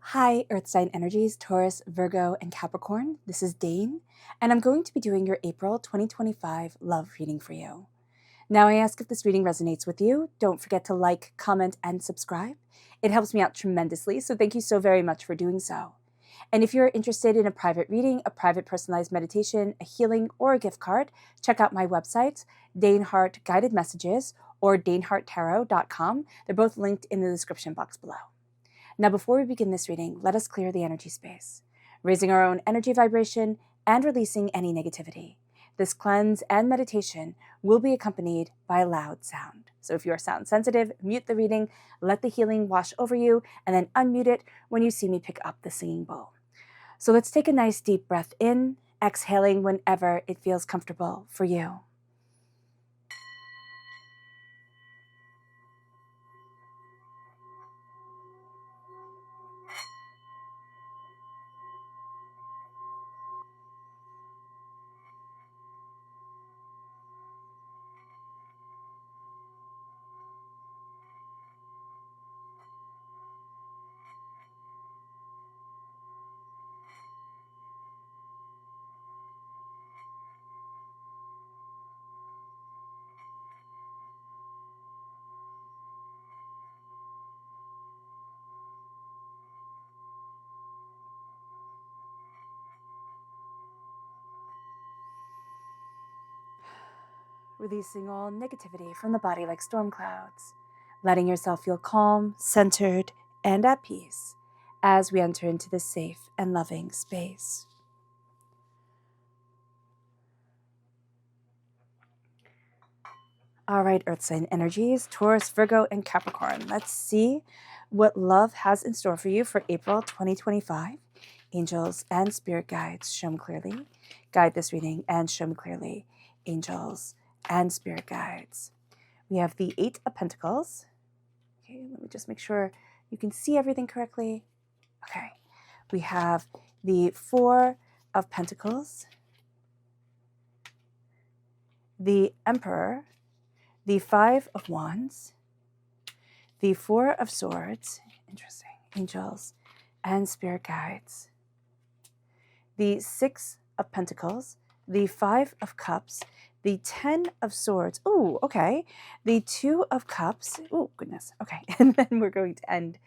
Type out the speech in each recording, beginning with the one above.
Hi, Earth sign energies, Taurus, Virgo, and Capricorn. This is Dane, and I'm going to be doing your April 2025 love reading for you. Now, I ask if this reading resonates with you. Don't forget to like, comment, and subscribe. It helps me out tremendously, so thank you so very much for doing so. And if you're interested in a private reading, a private personalized meditation, a healing, or a gift card, check out my websites, Dane Hart Guided Messages or daneharttarot.com. They're both linked in the description box below. Now, before we begin this reading, let us clear the energy space, raising our own energy vibration and releasing any negativity. This cleanse and meditation will be accompanied by a loud sound. So if you are sound sensitive, mute the reading, let the healing wash over you, and then unmute it when you see me pick up the singing bowl. So let's take a nice deep breath in, exhaling whenever it feels comfortable for you. Releasing all negativity from the body like storm clouds, letting yourself feel calm, centered, and at peace as we enter into this safe and loving space. All right, Earth sign energies, Taurus, Virgo, and Capricorn. Let's see what love has in store for you for April 2025. Angels and spirit guides, show me clearly. Guide this reading and show me clearly. Angels and spirit guides. We have the Eight of Pentacles. Okay, let me just make sure you can see everything correctly. Okay, we have the Four of Pentacles, the Emperor, the Five of Wands, the Four of Swords, interesting, angels and spirit guides, the Six of Pentacles, the Five of Cups, the 10 of Swords, ooh, okay, the Two of Cups, ooh, goodness, okay, and then we're going to end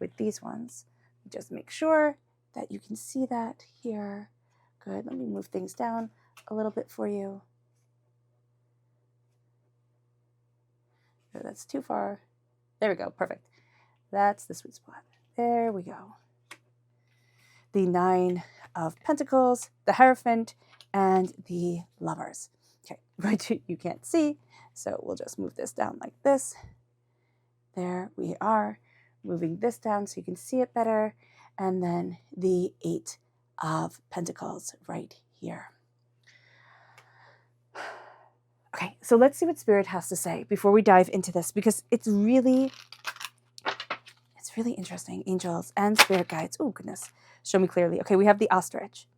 with these ones. Just make sure that you can see that here. Good, let me move things down a little bit for you. That's too far. There we go, perfect. That's the sweet spot. There we go. The Nine of Pentacles, the Hierophant, and the Lovers. Okay, which you can't see, so we'll just move this down like this. There we are, moving this down so you can see it better, and then the Eight of Pentacles right here. Okay, so let's see what Spirit has to say before we dive into this, because it's really interesting. Angels and spirit guides. Oh, goodness. Show me clearly. Okay, we have the ostrich.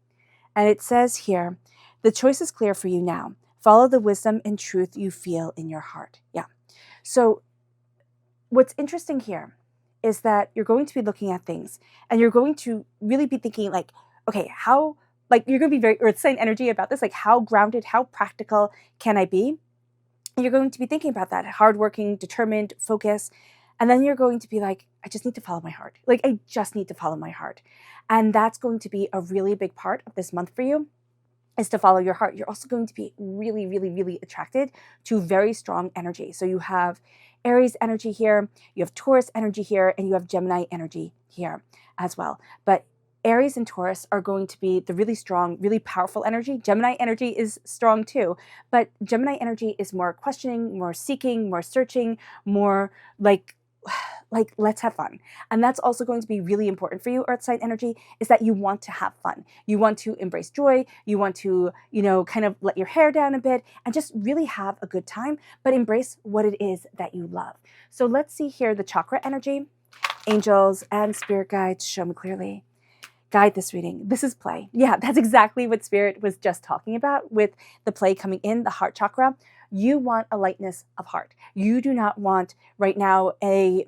And it says here, the choice is clear for you now. Follow the wisdom and truth you feel in your heart. Yeah. So what's interesting here is that you're going to be looking at things and you're going to really be thinking like, okay, how, like you're going to be very Earth sign energy about this, like how grounded, how practical can I be? And you're going to be thinking about that, hardworking, determined, focus. And then you're going to be like, I just need to follow my heart. Like, I just need to follow my heart. And that's going to be a really big part of this month for you, is to follow your heart. You're also going to be really, really, really attracted to very strong energy. So you have Aries energy here, you have Taurus energy here, and you have Gemini energy here as well. But Aries and Taurus are going to be the really strong, really powerful energy. Gemini energy is strong too, but Gemini energy is more questioning, more seeking, more searching, more like let's have fun. And that's also going to be really important for you, Earth sign energy, is that you want to have fun. You want to embrace joy. You want to, kind of let your hair down a bit and just really have a good time, but embrace what it is that you love. So let's see here the chakra energy. Angels and spirit guides, show me clearly. Guide this reading. This is play. Yeah, that's exactly what Spirit was just talking about with the play coming in, the heart chakra. You want a lightness of heart. You do not want right now a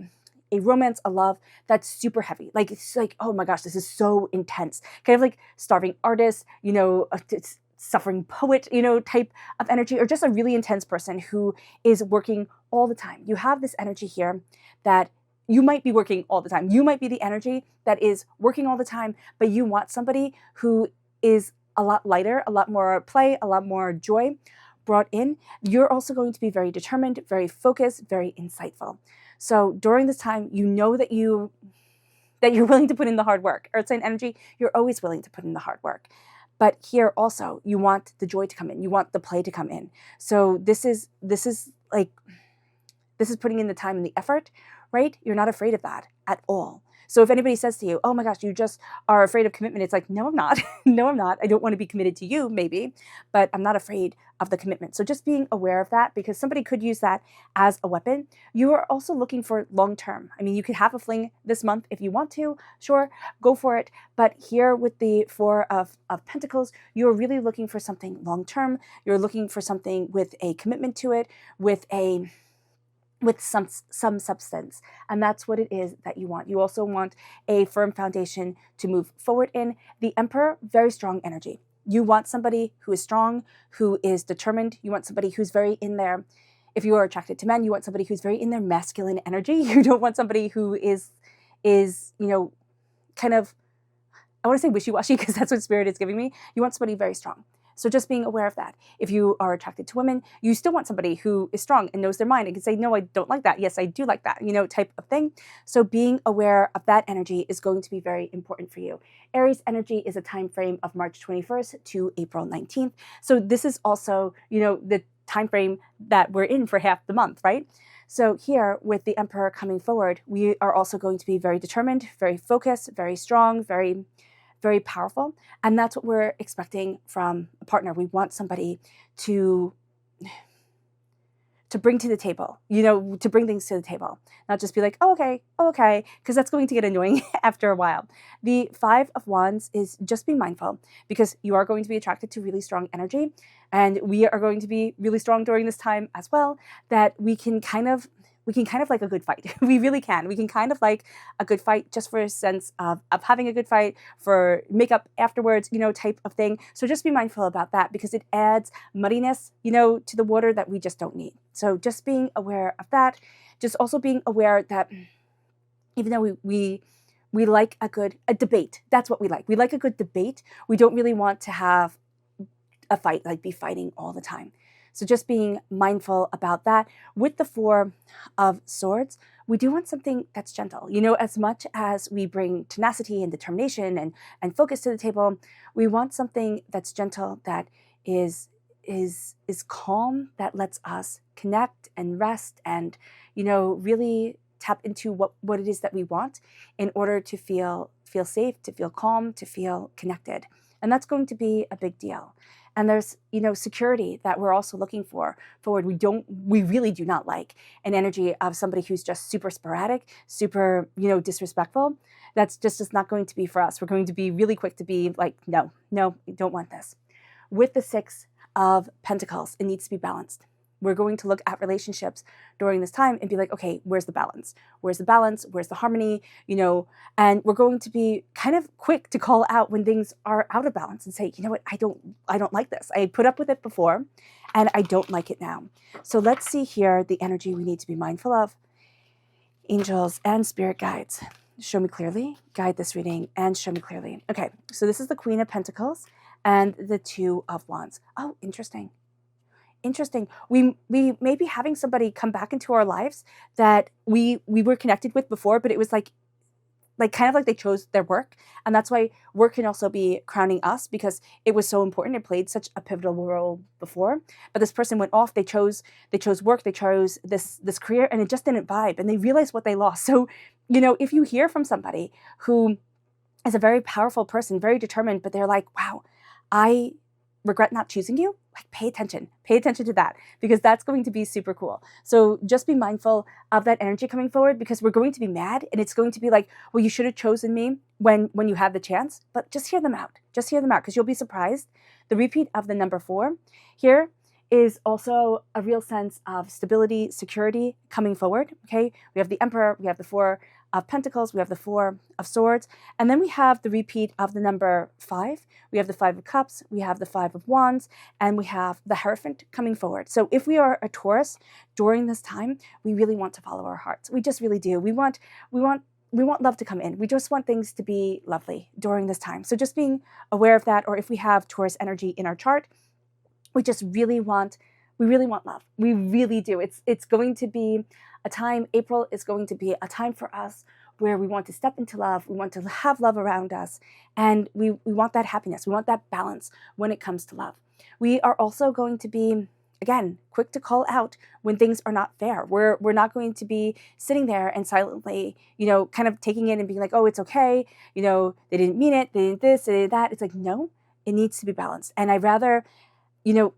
a romance, a love that's super heavy. Like, it's like, oh my gosh, this is so intense. Kind of like starving artist, suffering poet, type of energy, or just a really intense person who is working all the time. You have this energy here that you might be working all the time. You might be the energy that is working all the time, but you want somebody who is a lot lighter, a lot more play, a lot more joy brought in. You're also going to be very determined, very focused, very insightful. So during this time, you know that you're willing to put in the hard work. Earth sign energy, you're always willing to put in the hard work. But here also, you want the joy to come in. You want the play to come in. So this is putting in the time and the effort, right? You're not afraid of that at all. So if anybody says to you, oh my gosh, you just are afraid of commitment, it's like, no, I'm not. No, I'm not. I don't want to be committed to you, maybe, but I'm not afraid of the commitment. So just being aware of that, because somebody could use that as a weapon. You are also looking for long-term. I mean, you could have a fling this month if you want to, sure, go for it. But here with the Four of Pentacles, you're really looking for something long-term. You're looking for something with a commitment to it, with some substance. And that's what it is that you want. You also want a firm foundation to move forward in. The Emperor, very strong energy. You want somebody who is strong, who is determined. You want somebody who's very in there. If you are attracted to men, you want somebody who's very in their masculine energy. You don't want somebody who is kind of, I want to say wishy-washy because that's what Spirit is giving me. You want somebody very strong. So just being aware of that. If you are attracted to women, you still want somebody who is strong and knows their mind and can say, no, I don't like that. Yes, I do like that, type of thing. So being aware of that energy is going to be very important for you. Aries energy is a time frame of March 21st to April 19th. So this is also, the time frame that we're in for half the month, right? So here with the Emperor coming forward, we are also going to be very determined, very focused, very strong, very powerful. And that's what we're expecting from a partner. We want somebody to bring to the table, to bring things to the table, not just be like, oh, okay, because that's going to get annoying after a while. The Five of Wands is just be mindful, because you are going to be attracted to really strong energy, and we are going to be really strong during this time as well, that we can kind of like a good fight. We really can. We can kind of like a good fight, just for a sense of having a good fight, for makeup afterwards, type of thing. So just be mindful about that, because it adds muddiness, to the water that we just don't need. So just being aware of that. Just also being aware that even though we like a debate, that's what we like. We like a good debate. We don't really want to have a fight, like be fighting all the time. So just being mindful about that. With the Four of Swords, we do want something that's gentle. As much as we bring tenacity and determination and focus to the table, we want something that's gentle, that is calm, that lets us connect and rest and, really tap into what it is that we want in order to feel safe, to feel calm, to feel connected. And that's going to be a big deal. And there's, security that we're also looking forward. We really do not like an energy of somebody who's just super sporadic, super, disrespectful. That's just not going to be for us. We're going to be really quick to be like, no, you don't want this. With the Six of Pentacles, it needs to be balanced. We're going to look at relationships during this time and be like, okay, where's the balance? Where's the balance? Where's the harmony? And we're going to be kind of quick to call out when things are out of balance and say, you know what, I don't like this. I put up with it before and I don't like it now. So let's see here the energy we need to be mindful of. Angels and spirit guides, show me clearly, guide this reading and show me clearly. Okay, so this is the Queen of Pentacles and the Two of Wands. Oh, interesting. We may be having somebody come back into our lives that we were connected with before, but it was like kind of like they chose their work. And that's why work can also be crowning us, because it was so important. It played such a pivotal role before. But this person went off, they chose work, they chose this career, and it just didn't vibe. And they realized what they lost. So, if you hear from somebody who is a very powerful person, very determined, but they're like, wow, I regret not choosing you, like pay attention to that, because that's going to be super cool. So just be mindful of that energy coming forward, because we're going to be mad and it's going to be like, well, you should have chosen me when you had the chance. But just hear them out, because you'll be surprised. The repeat of the number 4 here is also a real sense of stability, security coming forward. Okay, we have the Emperor, we have the Four of Pentacles, we have the Four of Swords, and then we have the repeat of the number 5. We have the 5 of Cups, we have the 5 of Wands, and we have the Hierophant coming forward. So if we are a Taurus during this time, we really want to follow our hearts. We just really do. We want love to come in. We just want things to be lovely during this time. So just being aware of that, or if we have Taurus energy in our chart, we really want love. We really do. It's going to be a time, April is going to be a time for us where we want to step into love. We want to have love around us. And we want that happiness. We want that balance when it comes to love. We are also going to be, again, quick to call out when things are not fair. We're not going to be sitting there and silently, kind of taking it and being like, oh, it's okay. They didn't mean it. They did this, they did that. It's like, no, it needs to be balanced. And I'd rather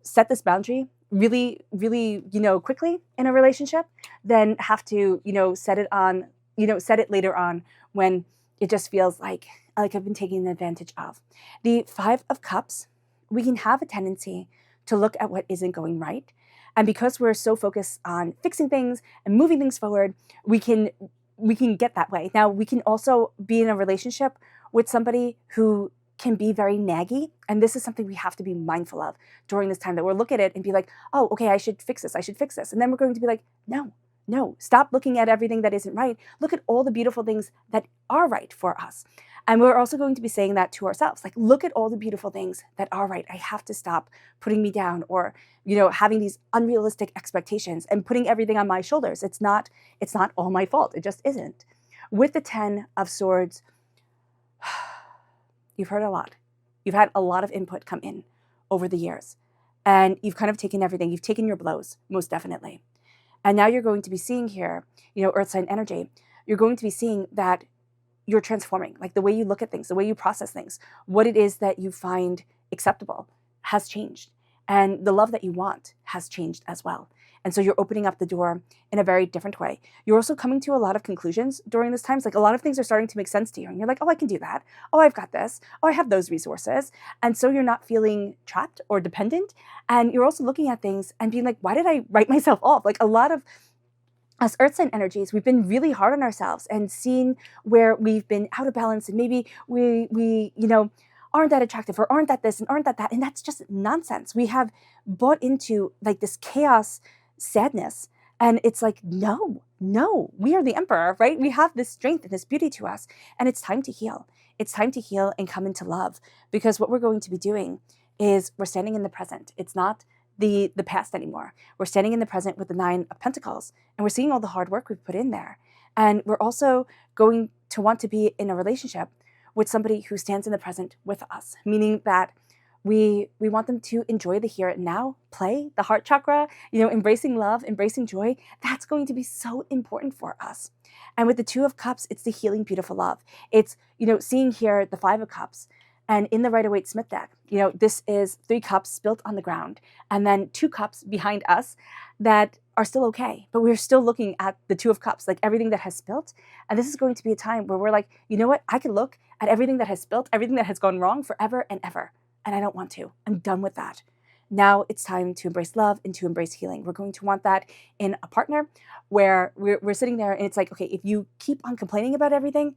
set this boundary really, really, quickly in a relationship than have to, set it later on when it just feels like I've been taken advantage of. The 5 of Cups, we can have a tendency to look at what isn't going right. And because we're so focused on fixing things and moving things forward, we can get that way. Now, we can also be in a relationship with somebody who can be very naggy. And this is something we have to be mindful of during this time, that we'll look at it and be like, oh, okay, I should fix this. And then we're going to be like, no, stop looking at everything that isn't right. Look at all the beautiful things that are right for us. And we're also going to be saying that to ourselves, like, look at all the beautiful things that are right. I have to stop putting me down, or, having these unrealistic expectations and putting everything on my shoulders. It's not all my fault. It just isn't. With the 10 of Swords, you've heard a lot. You've had a lot of input come in over the years, and you've kind of taken everything. You've taken your blows, most definitely. And now you're going to be seeing here, earth sign energy. You're going to be seeing that you're transforming, like the way you look at things, the way you process things, what it is that you find acceptable has changed. And the love that you want has changed as well. And so you're opening up the door in a very different way. You're also coming to a lot of conclusions during this time. It's like a lot of things are starting to make sense to you. And you're like, oh, I can do that. Oh, I've got this. Oh, I have those resources. And so you're not feeling trapped or dependent. And you're also looking at things and being like, why did I write myself off? Like, a lot of us earth sign energies, we've been really hard on ourselves and seen where we've been out of balance, and maybe we aren't that attractive, or aren't that this and aren't that that. And that's just nonsense. We have bought into like this chaos sadness. And it's like, no, we are the Emperor, right? We have this strength and this beauty to us, and it's time to heal. It's time to heal and come into love, because what we're going to be doing is we're standing in the present. It's not the past anymore. We're standing in the present with the 9 of Pentacles, and we're seeing all the hard work we've put in there. And we're also going to want to be in a relationship with somebody who stands in the present with us, meaning that we want them to enjoy the here and now, play the heart chakra, embracing love, embracing joy. That's going to be so important for us. And with the 2 of Cups, it's the healing, beautiful love. It's, seeing here the 5 of Cups, and in the Rider-Waite-Smith deck, this is 3 cups spilt on the ground, and then 2 cups behind us that are still okay. But we're still looking at the 2 of Cups, like everything that has spilt. And this is going to be a time where we're like, you know what? I could look at everything that has spilt, everything that has gone wrong forever and ever. And I don't want to. I'm done with that. Now it's time to embrace love and to embrace healing. We're going to want that in a partner where we're sitting there and it's like, okay, if you keep on complaining about everything,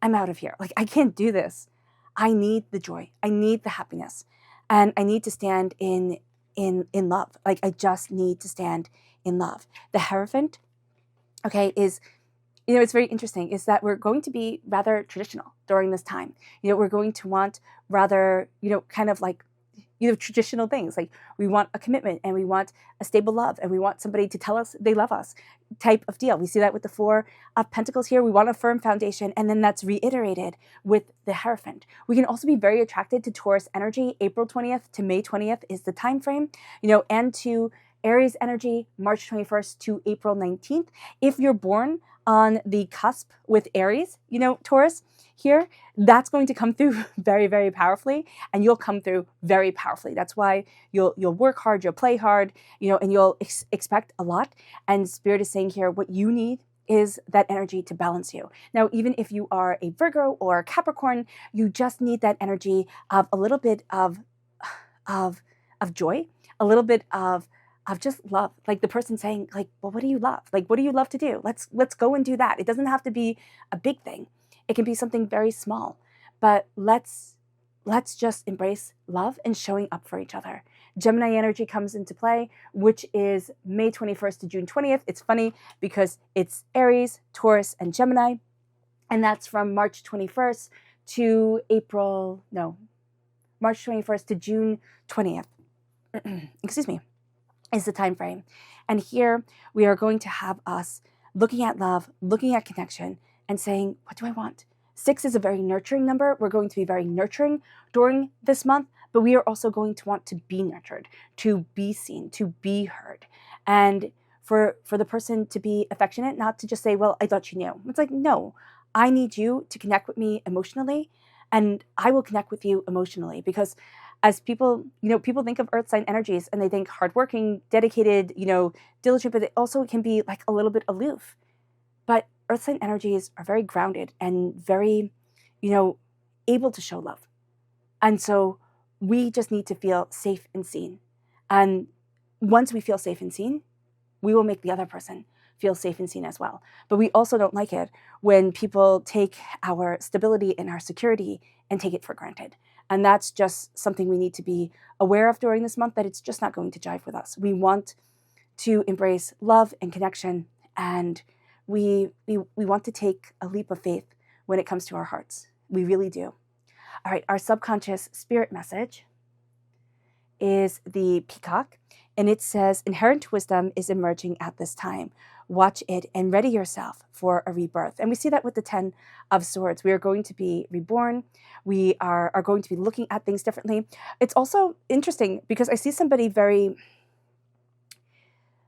I'm out of here. Like, I can't do this. I need the joy. I need the happiness. And I need to stand in love. Like, I just need to stand in love. The Hierophant, okay, is, it's very interesting, is that we're going to be rather traditional during this time. We're going to want rather, kind of like, traditional things. Like, we want a commitment, and we want a stable love, and we want somebody to tell us they love us type of deal. We see that with the 4 of Pentacles here. We want a firm foundation, and then that's reiterated with the Hierophant. We can also be very attracted to Taurus energy. April 20th to May 20th is the time frame, and to Aries energy, March 21st to April 19th. If you're born on the cusp with Aries, Taurus here, that's going to come through very, very powerfully, and you'll come through very powerfully. That's why you'll work hard, you'll play hard, and you'll expect a lot. And Spirit is saying here, what you need is that energy to balance you. Now, even if you are a Virgo or a Capricorn, you just need that energy of a little bit of joy, a little bit of just love, like the person saying, like, well, what do you love? Like, what do you love to do? Let's go and do that. It doesn't have to be a big thing. It can be something very small, but let's just embrace love and showing up for each other. Gemini energy comes into play, which is May 21st to June 20th. It's funny because it's Aries, Taurus, and Gemini, and that's from March 21st to March 21st to June 20th. Excuse me. Is the time frame. And here we are going to have us looking at love, looking at connection, and saying, what do I want? 6 is a very nurturing number. We're going to be very nurturing during this month, but we are also going to want to be nurtured, to be seen, to be heard. And for the person to be affectionate, not to just say, well, I thought you knew. It's like, no, I need you to connect with me emotionally, and I will connect with you emotionally, because as people, people think of earth sign energies and they think hardworking, dedicated, diligent, but it also can be like a little bit aloof. But earth sign energies are very grounded and very, able to show love. And so we just need to feel safe and seen. And once we feel safe and seen, we will make the other person feel safe and seen as well. But we also don't like it when people take our stability and our security and take it for granted. And that's just something we need to be aware of during this month, that it's just not going to jive with us. We want to embrace love and connection, and we want to take a leap of faith when it comes to our hearts. We really do. All right, our subconscious spirit message is the peacock, and it says, inherent wisdom is emerging at this time. Watch it and ready yourself for a rebirth. And we see that with the 10 of Swords. We are going to be reborn. We are going to be looking at things differently. It's also interesting because I see somebody very,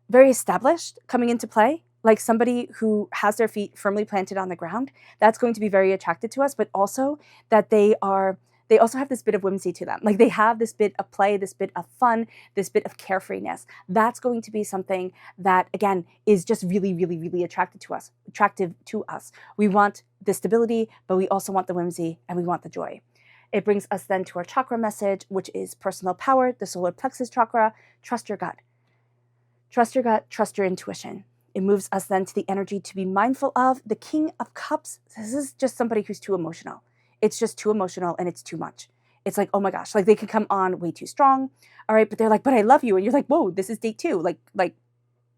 very established coming into play, like somebody who has their feet firmly planted on the ground. That's going to be very attracted to us, but also that they also have this bit of whimsy to them. Like they have this bit of play, this bit of fun, this bit of carefreeness. That's going to be something that, again, is just really, really, really attractive to us. We want the stability, but we also want the whimsy, and we want the joy. It brings us then to our chakra message, which is personal power, the solar plexus chakra. Trust your gut. Trust your gut, trust your intuition. It moves us then to the energy to be mindful of the King of Cups. This is just somebody who's too emotional. It's just too emotional and it's too much. It's like, oh my gosh, like they can come on way too strong. All right, but they're like, but I love you. And you're like, whoa, this is day 2. Like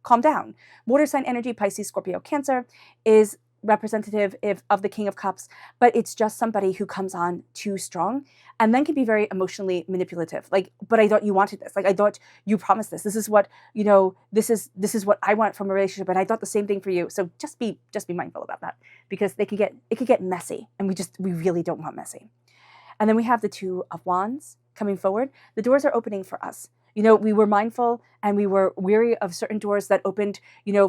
calm down. Water sign energy, Pisces, Scorpio, Cancer, is representative of the King of Cups, but it's just somebody who comes on too strong and then can be very emotionally manipulative. Like, but I thought you wanted this. Like, I thought you promised this. This is what, this is what I want from a relationship, and I thought the same thing for you. So just be mindful about that, because it could get messy, and we really don't want messy. And then we have the 2 of Wands coming forward. The doors are opening for us. We were mindful and we were weary of certain doors that opened,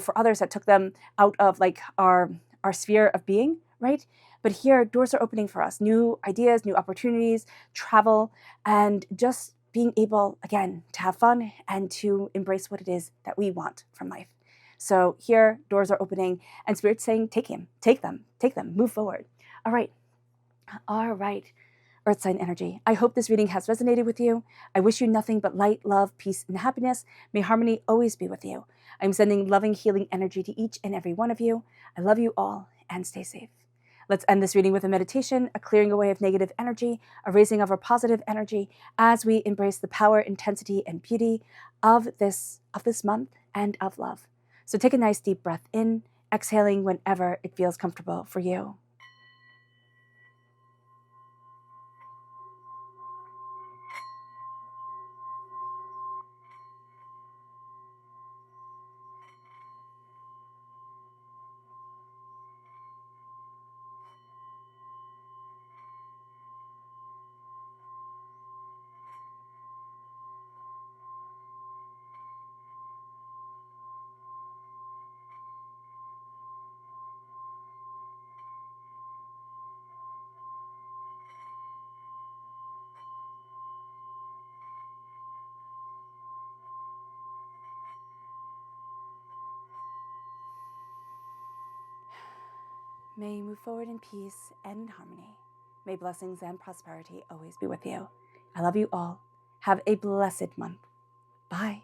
for others, that took them out of like our sphere of being, right? But here, doors are opening for us. New ideas, new opportunities, travel, and just being able, again, to have fun and to embrace what it is that we want from life. So here, doors are opening, and Spirit's saying, take them, move forward. All right. Earth sign energy. I hope this reading has resonated with you. I wish you nothing but light, love, peace, and happiness. May harmony always be with you. I'm sending loving, healing energy to each and every one of you. I love you all, and stay safe. Let's end this reading with a meditation, a clearing away of negative energy, a raising of our positive energy as we embrace the power, intensity, and beauty of this month and of love. So take a nice deep breath in, exhaling whenever it feels comfortable for you. May you move forward in peace and in harmony. May blessings and prosperity always be with you. I love you all. Have a blessed month. Bye. Bye.